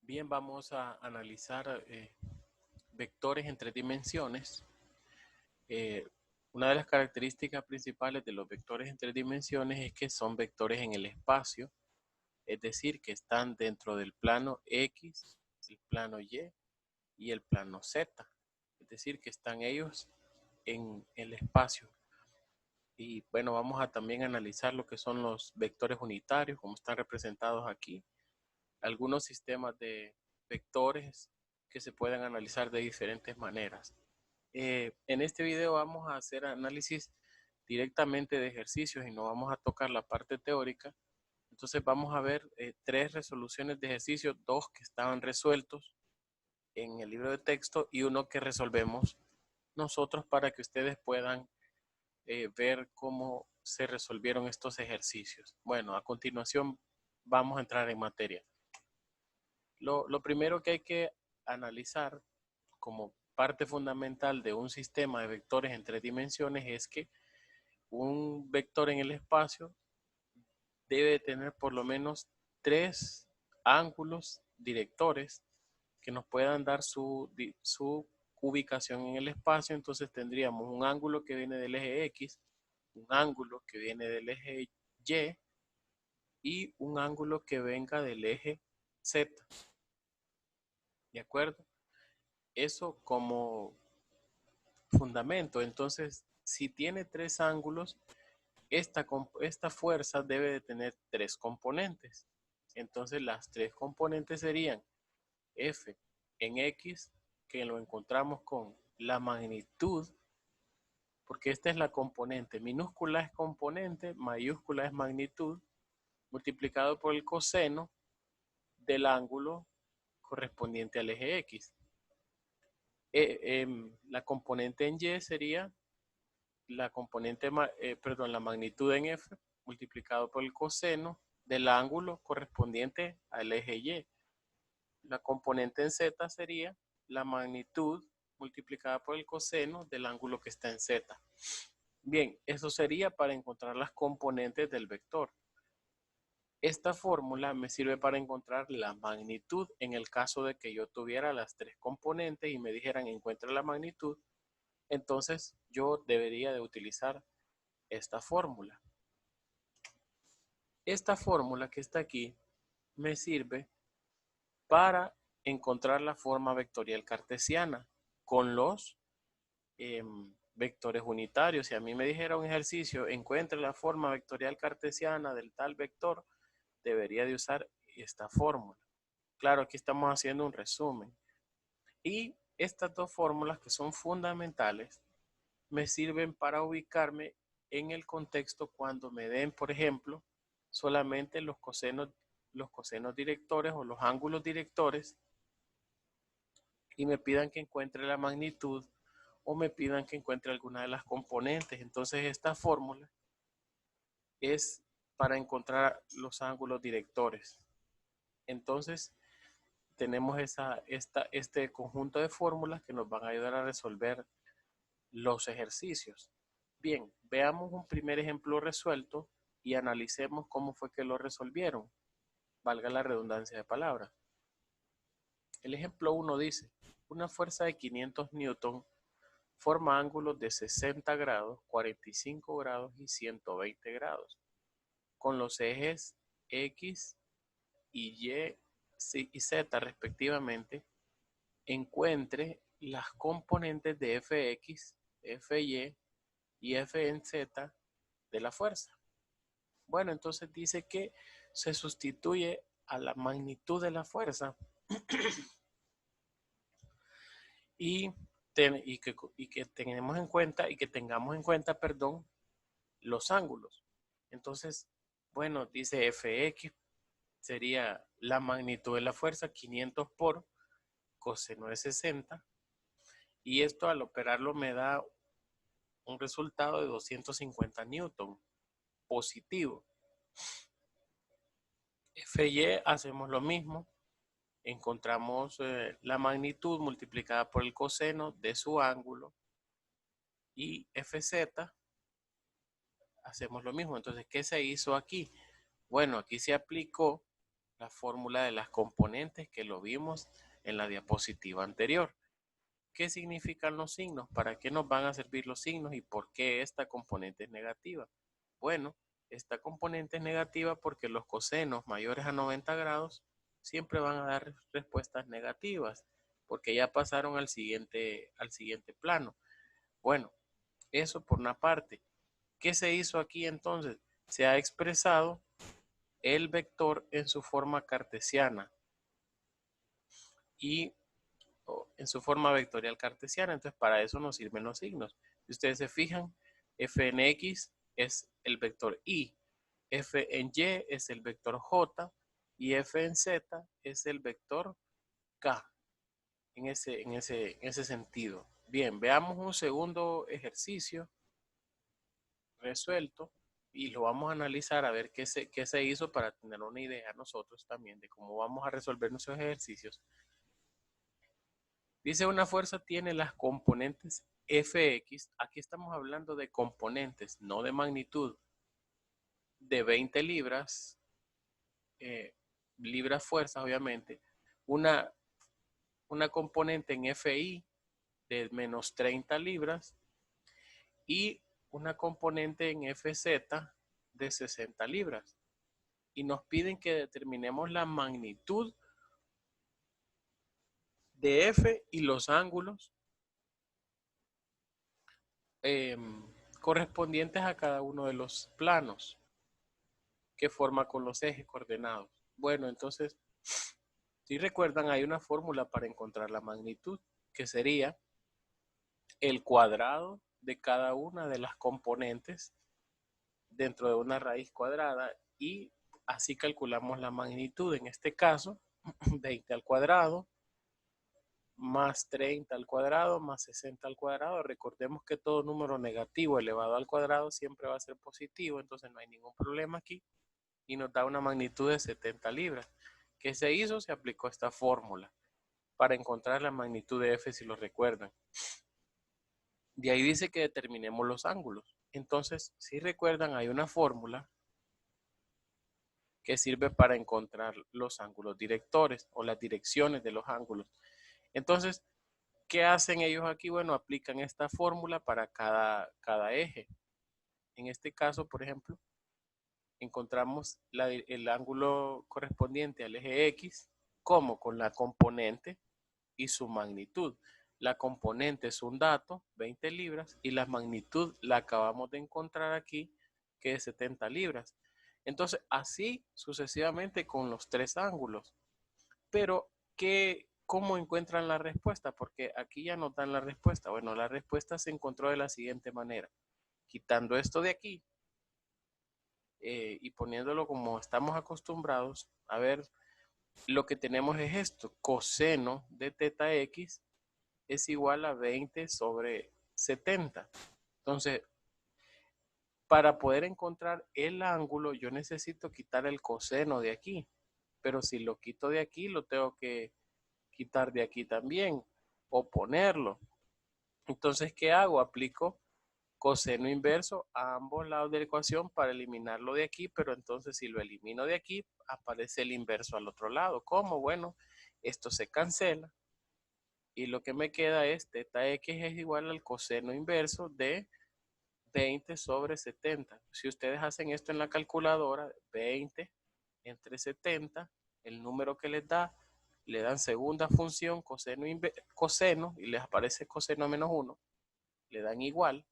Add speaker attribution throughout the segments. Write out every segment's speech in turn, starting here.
Speaker 1: Bien, vamos a analizar vectores en tres dimensiones. Eh, una de las características principales de los vectores en tres dimensiones es que son vectores en el espacio, es decir, que están dentro del plano X, el plano Y y el plano Z. Es decir, que están ellos en el espacio. Y bueno, vamos a también analizar lo que son los vectores unitarios, como están representados aquí. Algunos sistemas de vectores que se pueden analizar de diferentes maneras. En este video vamos a hacer análisis directamente de ejercicios y no vamos a tocar la parte teórica. Entonces vamos a ver tres resoluciones de ejercicios, dos que estaban resueltos en el libro de texto y uno que resolvemos nosotros para que ustedes puedan ver cómo se resolvieron estos ejercicios. Bueno, a continuación vamos a entrar en materia. Lo primero que hay que analizar como parte fundamental de un sistema de vectores en tres dimensiones es que un vector en el espacio debe tener por lo menos tres ángulos directores que nos puedan dar su ubicación en el espacio. Entonces tendríamos un ángulo que viene del eje X, un ángulo que viene del eje Y y un ángulo que venga del eje Z. ¿De acuerdo? Eso como fundamento. Entonces, si tiene tres ángulos, esta fuerza debe de tener tres componentes. Entonces, las tres componentes serían F en X, que lo encontramos con la magnitud, porque esta es la componente. Minúscula es componente, mayúscula es magnitud, multiplicado por el coseno del ángulo correspondiente al eje X. La componente en Y sería la magnitud en F multiplicado por el coseno del ángulo correspondiente al eje Y. La componente en Z sería la magnitud multiplicada por el coseno del ángulo que está en Z. Bien, eso sería para encontrar las componentes del vector. Esta fórmula me sirve para encontrar la magnitud en el caso de que yo tuviera las tres componentes y me dijeran encuentra la magnitud. Entonces yo debería de utilizar esta fórmula. Esta fórmula que está aquí me sirve para encontrar la forma vectorial cartesiana con los vectores unitarios. Si a mí me dijera un ejercicio, encuentre la forma vectorial cartesiana del tal vector, debería de usar esta fórmula. Claro, aquí estamos haciendo un resumen. Y estas dos fórmulas que son fundamentales me sirven para ubicarme en el contexto cuando me den, por ejemplo, solamente los cosenos directores o los ángulos directores y me pidan que encuentre la magnitud o me pidan que encuentre alguna de las componentes. Entonces esta fórmula es para encontrar los ángulos directores. Entonces tenemos este conjunto de fórmulas que nos van a ayudar a resolver los ejercicios. Bien, veamos un primer ejemplo resuelto y analicemos cómo fue que lo resolvieron. Valga la redundancia de palabras. El ejemplo 1 dice, una fuerza de 500 newton forma ángulos de 60 grados, 45 grados y 120 grados, con los ejes X y Y y Z respectivamente. Encuentre las componentes de Fx, Fy y Fz de la fuerza. Bueno, entonces dice que se sustituye a la magnitud de la fuerza y que tengamos en cuenta, perdón, los ángulos. Entonces, bueno, dice Fx sería la magnitud de la fuerza, 500 por coseno de 60, y esto al operarlo me da un resultado de 250 newton positivo. Fy hacemos lo mismo, encontramos la magnitud multiplicada por el coseno de su ángulo y Fz hacemos lo mismo. Entonces, ¿qué se hizo aquí? Bueno, aquí se aplicó la fórmula de las componentes que lo vimos en la diapositiva anterior. ¿Qué significan los signos? ¿Para qué nos van a servir los signos y por qué esta componente es negativa? Bueno, esta componente es negativa porque los cosenos mayores a 90 grados siempre van a dar respuestas negativas porque ya pasaron al siguiente plano. Bueno, eso por una parte. ¿Qué se hizo aquí entonces? Se ha expresado el vector en su forma cartesiana y en su forma vectorial cartesiana. Entonces, para eso nos sirven los signos. Si ustedes se fijan, f en x es el vector y, f en y es el vector j y f en z es el vector k. En ese sentido. Bien, veamos un segundo ejercicio resuelto y lo vamos a analizar a ver qué se hizo para tener una idea nosotros también de cómo vamos a resolver nuestros ejercicios. Dice una fuerza tiene las componentes Fx, aquí estamos hablando de componentes, no de magnitud, de 20 libras, libras fuerzas obviamente, una componente en Fi de menos 30 libras y una componente en Fz de 60 libras. Y nos piden que determinemos la magnitud de F y los ángulos correspondientes a cada uno de los planos que forma con los ejes coordenados. Bueno, entonces, si recuerdan, hay una fórmula para encontrar la magnitud, que sería el cuadrado de cada una de las componentes dentro de una raíz cuadrada y así calculamos la magnitud. En este caso, 20 al cuadrado más 30 al cuadrado más 60 al cuadrado. Recordemos que todo número negativo elevado al cuadrado siempre va a ser positivo, entonces no hay ningún problema aquí. Y nos da una magnitud de 70 libras. ¿Qué se hizo? Se aplicó esta fórmula para encontrar la magnitud de F, si lo recuerdan. De ahí dice que determinemos los ángulos. Entonces, si recuerdan, hay una fórmula que sirve para encontrar los ángulos directores o las direcciones de los ángulos. Entonces, ¿qué hacen ellos aquí? Bueno, aplican esta fórmula para cada eje. En este caso, por ejemplo, encontramos el ángulo correspondiente al eje X como con la componente y su magnitud. La componente es un dato, 20 libras, y la magnitud la acabamos de encontrar aquí, que es 70 libras. Entonces, así sucesivamente con los tres ángulos. Pero, ¿cómo encuentran la respuesta? Porque aquí ya no dan la respuesta. Bueno, la respuesta se encontró de la siguiente manera. Quitando esto de aquí y poniéndolo como estamos acostumbrados, a ver, lo que tenemos es esto. Coseno de teta x es igual a 20 sobre 70. Entonces, para poder encontrar el ángulo, yo necesito quitar el coseno de aquí. Pero si lo quito de aquí, lo tengo que quitar de aquí también o ponerlo. Entonces, ¿qué hago? Aplico coseno inverso a ambos lados de la ecuación para eliminarlo de aquí, pero entonces si lo elimino de aquí, aparece el inverso al otro lado. ¿Cómo? Bueno, esto se cancela y lo que me queda es teta x es igual al coseno inverso de 20 sobre 70. Si ustedes hacen esto en la calculadora, 20 entre 70, el número que les da, le dan segunda función coseno y les aparece coseno menos 1, le dan igual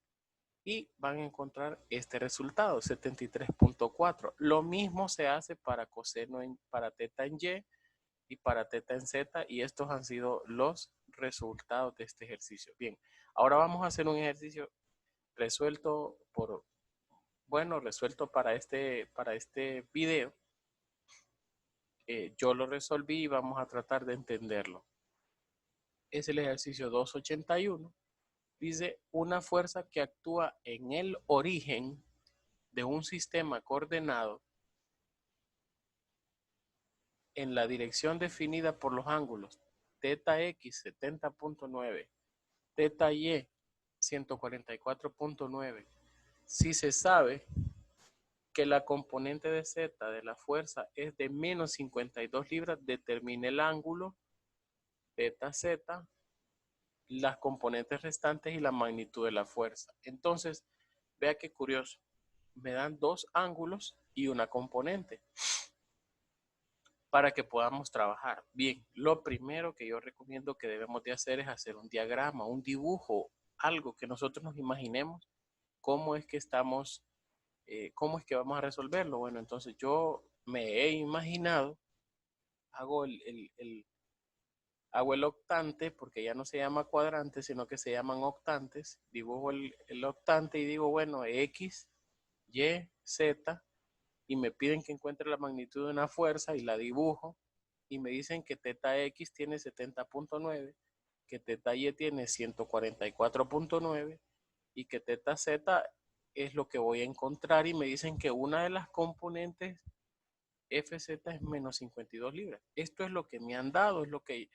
Speaker 1: y van a encontrar este resultado, 73.4. Lo mismo se hace para coseno para teta en y y para teta en z, y estos han sido los resultados de este ejercicio. Bien, ahora vamos a hacer un ejercicio resuelto resuelto para este video. Yo lo resolví y vamos a tratar de entenderlo. Es el ejercicio 281. Dice, una fuerza que actúa en el origen de un sistema coordenado en la dirección definida por los ángulos teta x 70.9, teta y 144.9. Si se sabe que la componente de Z de la fuerza es de menos 52 libras, determine el ángulo θ, Z, las componentes restantes y la magnitud de la fuerza. Entonces, vea qué curioso. Me dan dos ángulos y una componente para que podamos trabajar. Bien, lo primero que yo recomiendo que debemos de hacer es hacer un diagrama, un dibujo, algo que nosotros nos imaginemos cómo es que estamos, cómo es que vamos a resolverlo. Bueno, entonces yo me he imaginado, hago hago el octante, porque ya no se llama cuadrante, sino que se llaman octantes. Dibujo el octante y digo, bueno, X, Y, Z, y me piden que encuentre la magnitud de una fuerza y la dibujo, y me dicen que θ X tiene 70.9, que θ Y tiene 144.9 y que θ Z es lo que voy a encontrar, y me dicen que una de las componentes FZ es menos 52 libras. Esto es lo que me han dado, es lo que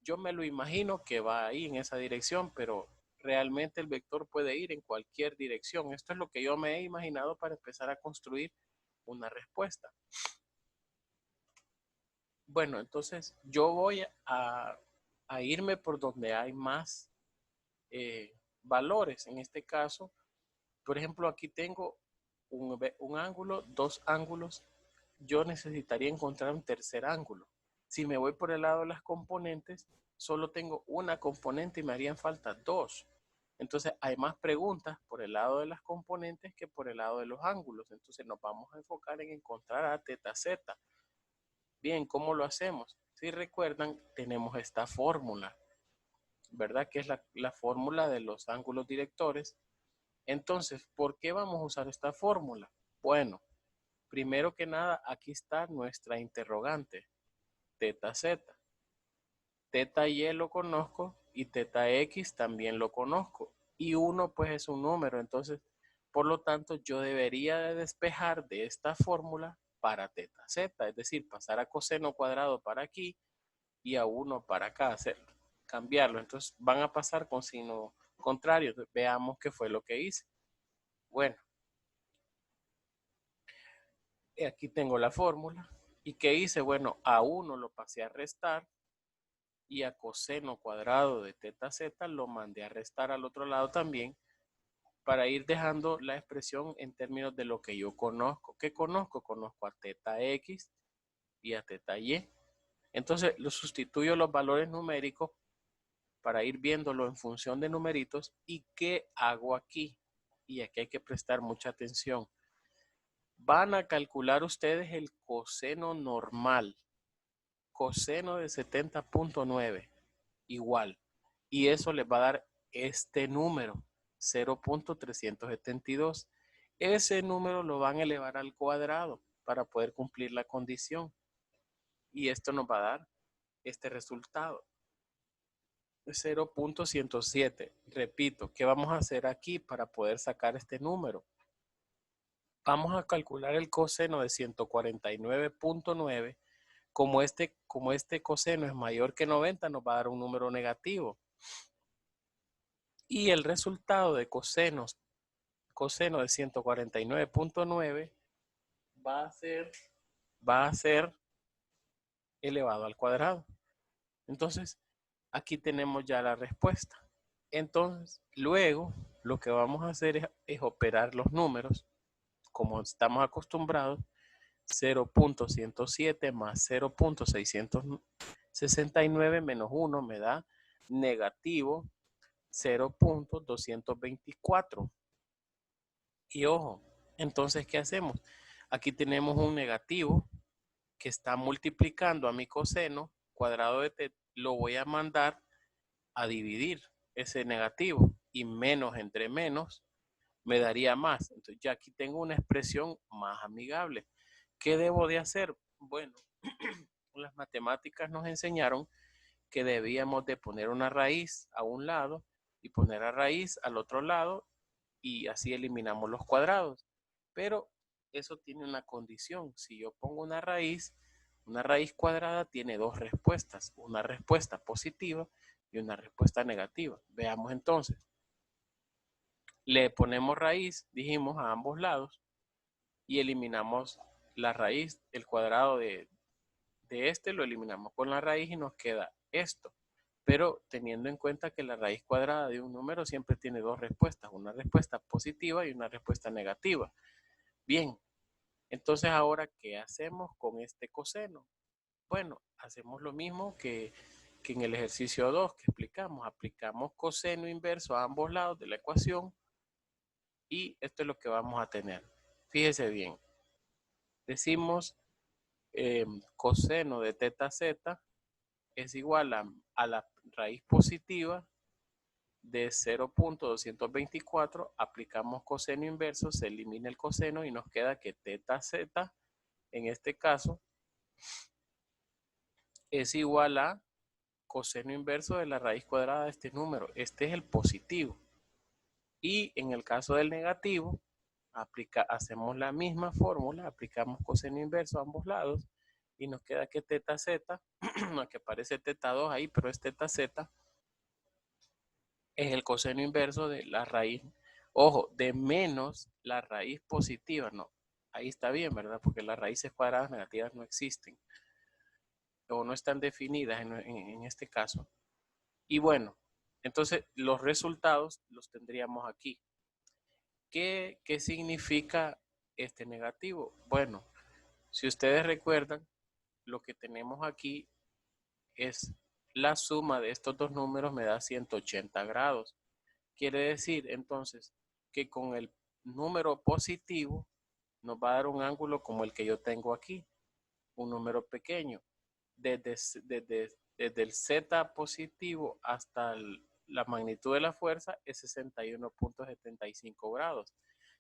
Speaker 1: yo me lo imagino que va ahí en esa dirección, pero realmente el vector puede ir en cualquier dirección. Esto es lo que yo me he imaginado para empezar a construir una respuesta. Bueno, entonces yo voy a irme por donde hay más valores. En este caso, por ejemplo, aquí tengo un ángulo, dos ángulos. Yo necesitaría encontrar un tercer ángulo. Si me voy por el lado de las componentes, solo tengo una componente y me harían falta dos. Entonces hay más preguntas por el lado de las componentes que por el lado de los ángulos. Entonces nos vamos a enfocar en encontrar a θ, Z. Bien, ¿cómo lo hacemos? Si recuerdan, tenemos esta fórmula, ¿verdad? Que es la fórmula de los ángulos directores. Entonces, ¿por qué vamos a usar esta fórmula? Bueno, primero que nada, aquí está nuestra interrogante, θ, Z. θ Y lo conozco y θ X también lo conozco. Y 1 pues es un número, entonces, por lo tanto, yo debería de despejar de esta fórmula para θ, Z, es decir, pasar a coseno cuadrado para aquí y a 1 para acá, cambiarlo. Entonces van a pasar con signo contrario. Entonces, veamos qué fue lo que hice. Bueno, aquí tengo la fórmula. ¿Y qué hice? Bueno, a 1 lo pasé a restar y a coseno cuadrado de θ, Z lo mandé a restar al otro lado también, para ir dejando la expresión en términos de lo que yo conozco. ¿Qué conozco? Conozco a θ X y a θ Y. Entonces, lo sustituyo los valores numéricos para ir viéndolo en función de numeritos. ¿Y qué hago aquí? Y aquí hay que prestar mucha atención. Van a calcular ustedes el coseno normal. Coseno de 70.9 igual. Y eso les va a dar este número, 0.372. Ese número lo van a elevar al cuadrado para poder cumplir la condición. Y esto nos va a dar este resultado, 0.107. Repito, ¿qué vamos a hacer aquí para poder sacar este número? Vamos a calcular el coseno de 149.9. Como este coseno es mayor que 90, nos va a dar un número negativo. Y el resultado de coseno de 149.9 va a ser elevado al cuadrado. Entonces, aquí tenemos ya la respuesta. Entonces, luego lo que vamos a hacer es operar los números como estamos acostumbrados. 0.107 más 0.669 menos 1 me da negativo 0.224. Y ojo, entonces, ¿qué hacemos? Aquí tenemos un negativo que está multiplicando a mi coseno cuadrado de t. Lo voy a mandar a dividir ese negativo, y menos entre menos me daría más. Entonces ya aquí tengo una expresión más amigable. ¿Qué debo de hacer? Bueno, las matemáticas nos enseñaron que debíamos de poner una raíz a un lado y poner la raíz al otro lado, y así eliminamos los cuadrados. Pero eso tiene una condición. Si yo pongo una raíz cuadrada tiene dos respuestas, una respuesta positiva y una respuesta negativa. Veamos entonces. Le ponemos raíz, dijimos, a ambos lados, y eliminamos la raíz, el cuadrado de este lo eliminamos con la raíz y nos queda esto. Pero teniendo en cuenta que la raíz cuadrada de un número siempre tiene dos respuestas, una respuesta positiva y una respuesta negativa. Bien, entonces ahora, ¿qué hacemos con este coseno? Bueno, hacemos lo mismo que en el ejercicio 2 que explicamos. Aplicamos coseno inverso a ambos lados de la ecuación y esto es lo que vamos a tener. Fíjese bien, decimos coseno de teta z es igual a la raíz positiva de 0.224, aplicamos coseno inverso, se elimina el coseno y nos queda que teta z, en este caso, es igual a coseno inverso de la raíz cuadrada de este número. Este es el positivo. Y en el caso del negativo, hacemos la misma fórmula, aplicamos coseno inverso a ambos lados y nos queda que teta z, que aparece teta 2 ahí, pero es teta z, es el coseno inverso de la raíz, ojo, de menos la raíz positiva, no, ahí está bien, ¿verdad? Porque las raíces cuadradas negativas no existen o no están definidas en este caso. Y bueno, entonces los resultados los tendríamos aquí. ¿Qué significa este negativo? Bueno, si ustedes recuerdan, lo que tenemos aquí es la suma de estos dos números me da 180 grados. Quiere decir entonces que con el número positivo nos va a dar un ángulo como el que yo tengo aquí, un número pequeño. Desde el z positivo hasta la magnitud de la fuerza es 61.75 grados.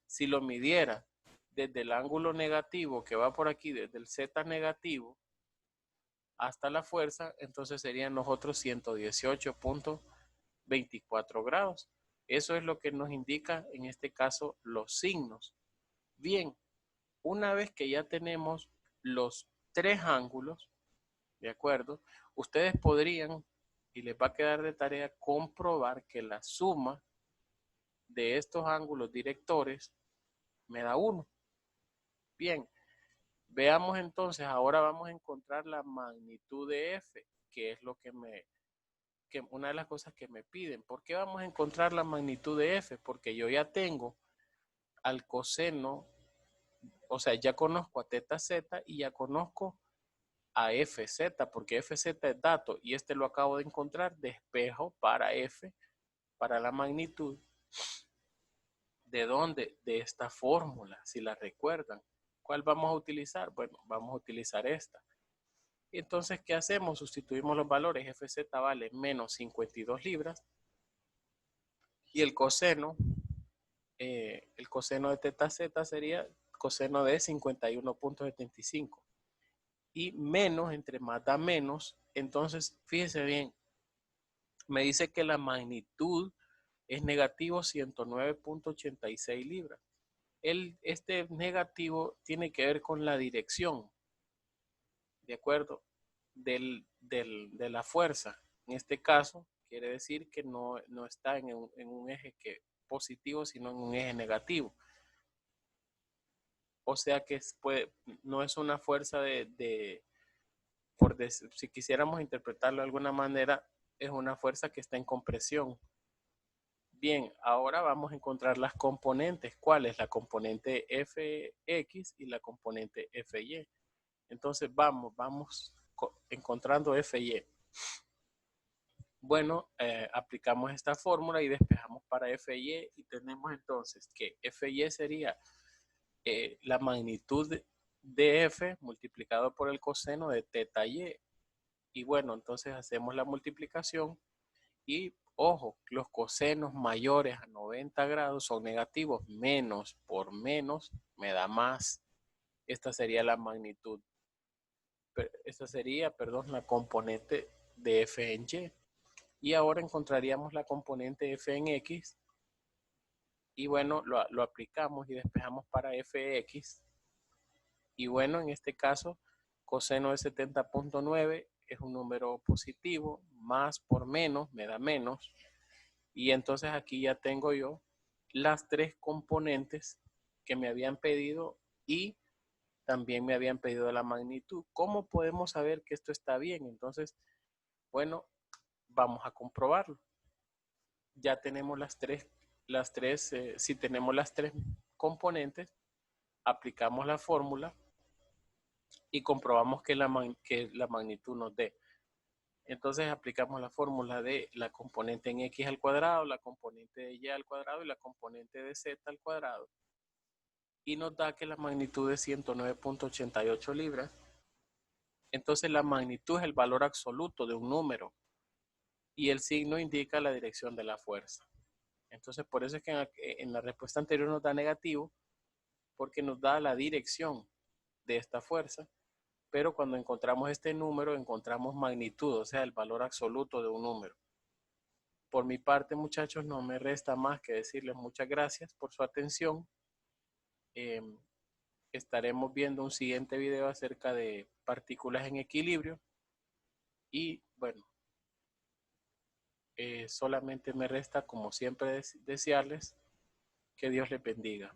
Speaker 1: Si lo midiera desde el ángulo negativo que va por aquí, desde el z negativo hasta la fuerza, entonces serían los otros 118.24 grados. Eso es lo que nos indica en este caso los signos. Bien, una vez que ya tenemos los tres ángulos, ¿de acuerdo? Ustedes podrían, y les va a quedar de tarea, comprobar que la suma de estos ángulos directores me da 1. Bien, veamos entonces, ahora vamos a encontrar la magnitud de f, que es lo que una de las cosas que me piden. ¿Por qué vamos a encontrar la magnitud de f? Porque yo ya tengo al coseno, o sea, ya conozco a teta z y ya conozco a fz, porque fz es dato y este lo acabo de encontrar, despejo para f, para la magnitud. ¿De dónde? De esta fórmula, si la recuerdan. ¿Cuál vamos a utilizar? Bueno, vamos a utilizar esta. Entonces, ¿qué hacemos? Sustituimos los valores. fz vale menos 52 libras y el coseno de teta z sería coseno de 51.75. Y menos, entre más da menos, entonces, fíjese bien, me dice que la magnitud es negativo 109.86 libras. Este negativo tiene que ver con la dirección, ¿de acuerdo? De la fuerza. En este caso, quiere decir que no está en un eje positivo, sino en un eje negativo. O sea que no es una fuerza si quisiéramos interpretarlo de alguna manera, es una fuerza que está en compresión. Bien, ahora vamos a encontrar las componentes. ¿Cuál es? La componente Fx y la componente Fy. Entonces vamos encontrando Fy. Bueno, aplicamos esta fórmula y despejamos para Fy y tenemos entonces que Fy sería la magnitud de f multiplicado por el coseno de teta y. Y bueno, entonces hacemos la multiplicación y ojo, los cosenos mayores a 90 grados son negativos. Menos por menos me da más. Esta sería la magnitud. Esta sería, perdón, la componente de f en y. Y ahora encontraríamos la componente f en x. Y bueno, lo aplicamos y despejamos para fx. Y bueno, en este caso, coseno de 70.9 es un número positivo, más por menos me da menos. Y entonces aquí ya tengo yo las tres componentes que me habían pedido y también me habían pedido la magnitud. ¿Cómo podemos saber que esto está bien? Entonces, bueno, vamos a comprobarlo. Ya tenemos si tenemos las tres componentes, aplicamos la fórmula y comprobamos que la magnitud nos dé. Entonces aplicamos la fórmula de la componente en x al cuadrado, la componente de y al cuadrado y la componente de z al cuadrado. Y nos da que la magnitud es 109.88 libras. Entonces la magnitud es el valor absoluto de un número y el signo indica la dirección de la fuerza. Entonces por eso es que en la respuesta anterior nos da negativo, porque nos da la dirección de esta fuerza, pero cuando encontramos este número encontramos magnitud, o sea, el valor absoluto de un número. Por mi parte, muchachos, no me resta más que decirles muchas gracias por su atención. Estaremos viendo un siguiente video acerca de partículas en equilibrio y bueno, solamente me resta como siempre desearles que Dios les bendiga.